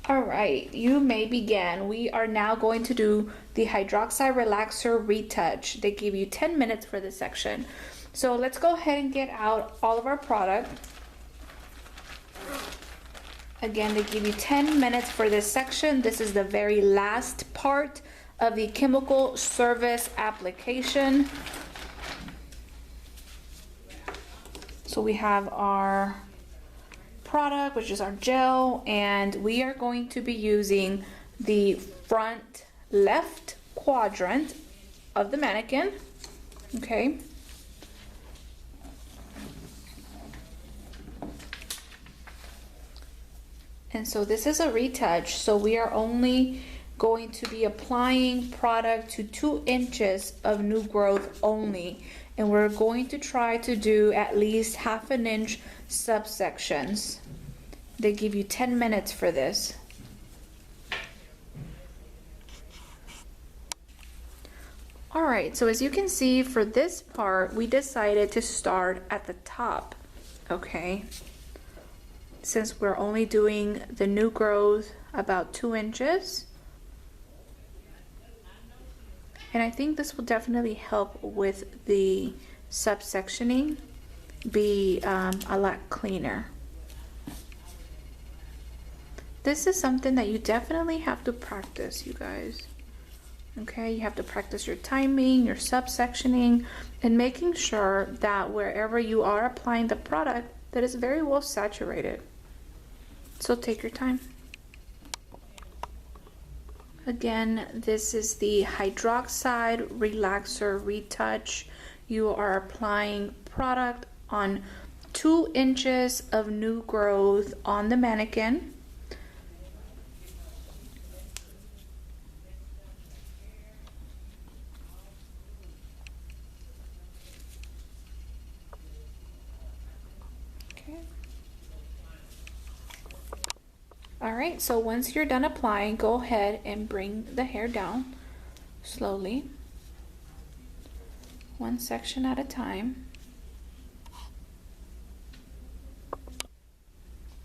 All right, you may begin. We are now going to do the Hydroxide Relaxer Retouch. They give you 10 minutes for this section. So let's go ahead and get out all of our product. Again, they give you 10 minutes for this section. This is the very last part of the chemical service application. So we have our product, which is our gel, and we are going to be using the front left quadrant of the mannequin. Okay. And so this is a retouch, so we are only going to be applying product to 2 inches of new growth only, and we're going to try to do at least 1/2 inch subsections. They give you 10 minutes for this. All right, so as you can see, for this part, we decided to start at the top, okay? Since we're only doing the new growth about 2 inches. And I think this will definitely help with the subsectioning be a lot cleaner. This is something that you definitely have to practice, you guys. Okay, you have to practice your timing, your subsectioning, and making sure that wherever you are applying the product, that is very well saturated. So take your time. Again, this is the Hydroxide Relaxer Retouch. You are applying product on 2 inches of new growth on the mannequin. All right, so once you're done applying, go ahead and bring the hair down slowly, 1 section at a time.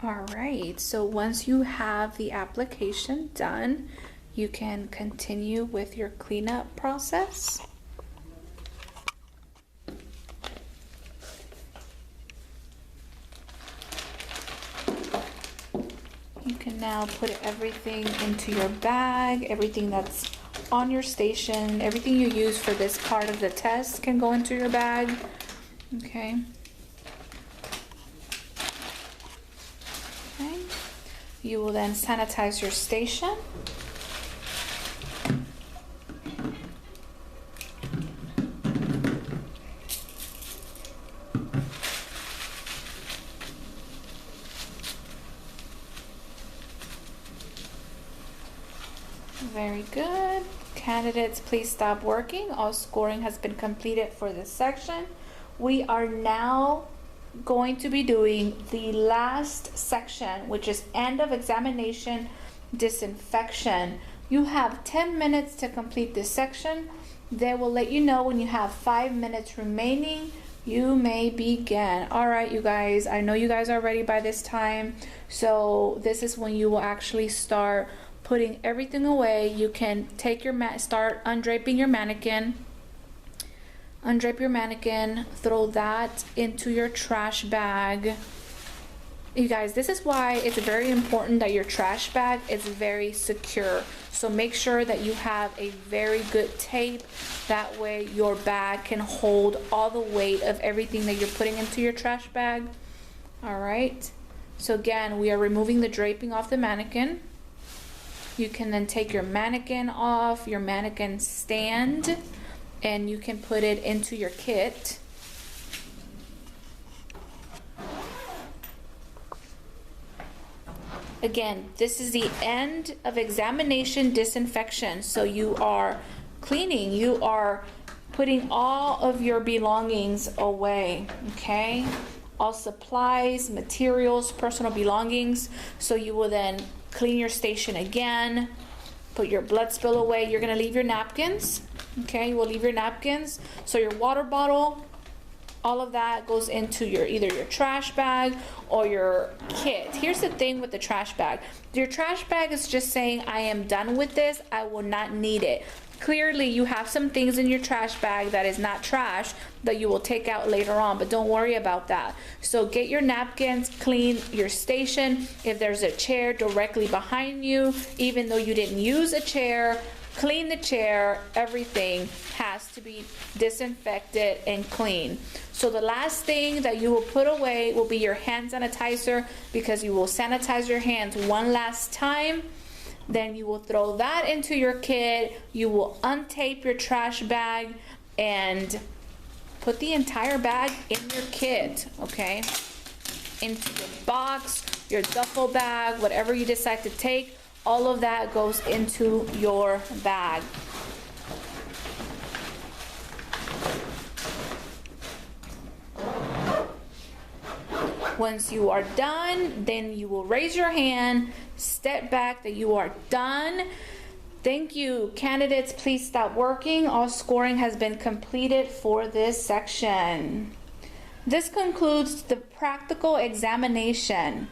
All right, so once you have the application done, you can continue with your cleanup process. You can now put everything into your bag, everything that's on your station, everything you use for this part of the test can go into your bag. Okay. Okay. You will then sanitize your station. Very good. Candidates, please stop working. All scoring has been completed for this section. We are now going to be doing the last section, which is end of examination disinfection. You have 10 minutes to complete this section. They will let you know when you have 5 minutes remaining. You may begin. All right, you guys, I know you guys are ready by this time. So this is when you will actually start putting everything away. You can take your start undraping your mannequin. Undrape your mannequin, throw that into your trash bag. You guys, this is why it's very important that your trash bag is very secure. So make sure that you have a very good tape. That way your bag can hold all the weight of everything that you're putting into your trash bag. All right. So again, we are removing the draping off the mannequin. You can then take your mannequin off, your mannequin stand, and you can put it into your kit. Again, this is the end of examination disinfection. So you are cleaning, you are putting all of your belongings away, okay? All supplies, materials, personal belongings. So you will then clean your station again, put your blood spill away. You're gonna leave your napkins, okay? You will leave your napkins. So your water bottle, All of that goes into either your trash bag or your kit. Here's the thing with the trash bag. Your trash bag is just saying, I am done with this, I will not need it. Clearly you have some things in your trash bag that is not trash that you will take out later on, but don't worry about that. So get your napkins, clean your station. If there's a chair directly behind you, even though you didn't use a chair, clean the chair. Everything has to be disinfected and clean. So the last thing that you will put away will be your hand sanitizer, because you will sanitize your hands one last time. Then you will throw that into your kit. You will untape your trash bag and put the entire bag in your kit, okay? Into your box, your duffel bag, whatever you decide to take, all of that goes into your bag. Once you are done, then you will raise your hand, step back that you are done. Thank you. Candidates, please stop working. All scoring has been completed for this section. This concludes the practical examination.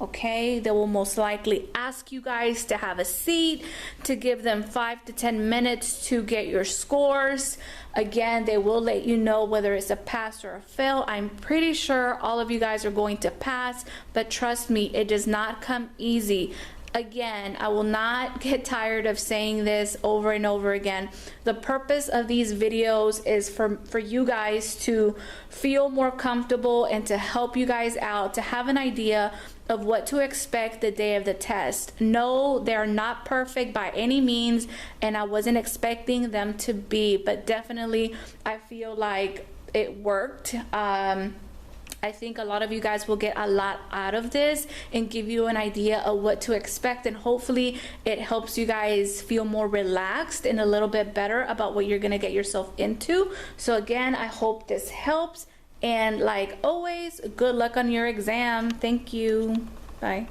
Okay, they will most likely ask you guys to have a seat, to give them 5 to 10 minutes to get your scores. Again, they will let you know whether it's a pass or a fail. I'm pretty sure all of you guys are going to pass, but trust me, it does not come easy. Again, I will not get tired of saying this over and over again. The purpose of these videos is for you guys to feel more comfortable and to help you guys out, to have an idea of what to expect the day of the test. No, they're not perfect by any means, and I wasn't expecting them to be, but definitely I feel like it worked. I think a lot of you guys will get a lot out of this and give you an idea of what to expect, and hopefully it helps you guys feel more relaxed and a little bit better about what you're gonna get yourself into. So again, I hope this helps, and like always, good luck on your exam. Thank you. Bye.